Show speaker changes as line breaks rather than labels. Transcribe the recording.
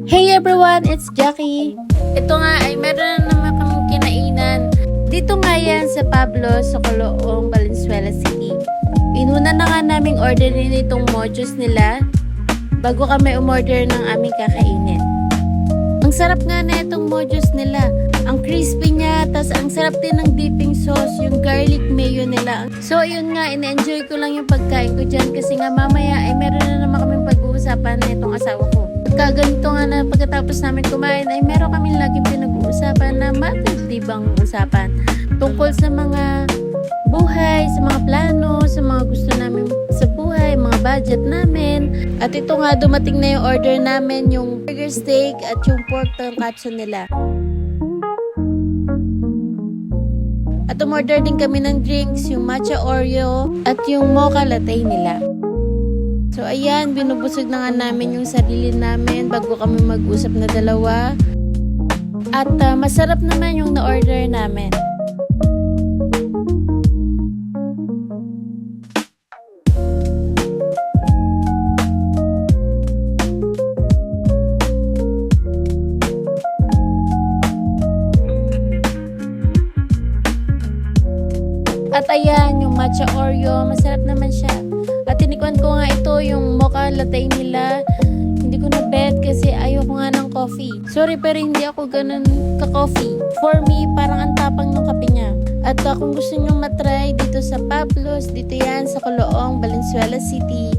Hey everyone, it's Jackie. Ito nga ay meron na naman kaming kinainan. Dito nga yan sa Pablo, sa Coloong, Valenzuela City. Inuna na nga naming orderin itong mojos nila bago kami umorder ng aming kakainin. Ang sarap nga na itong mojos nila. Ang crispy niya, tas ang sarap din ng dipping sauce, yung garlic mayo nila. So yun nga, ina-enjoy ko lang yung pagkain ko dyan kasi nga mamaya ay meron na naman kaming pag-uusapan na itong asawa ko. Kaganito nga na pagkatapos namin kumain ay meron kami laging pinag-uusapan na matindibang usapan tungkol sa mga buhay, sa mga plano, sa mga gusto namin sa buhay, mga budget namin. At ito nga, dumating na yung order namin, yung burger steak at yung pork tonkatsu nila. At umorder din kami ng drinks, yung matcha Oreo at yung mocha latte nila. So ayan, binubusog na nga namin yung sarili namin bago kami mag-usap na dalawa. At masarap naman yung na-order namin. At ayan, yung matcha Oreo, masarap naman siya. At tinikwan ko nga ito, yung mocha latte nila. Hindi ko na bet kasi ayoko nga ng coffee. Sorry, pero hindi ako ganun ka-coffee. For me, parang ang tapang ng kape niya. At kung gusto nyo matry dito sa Pablos, dito yan sa Coloong, Valenzuela City.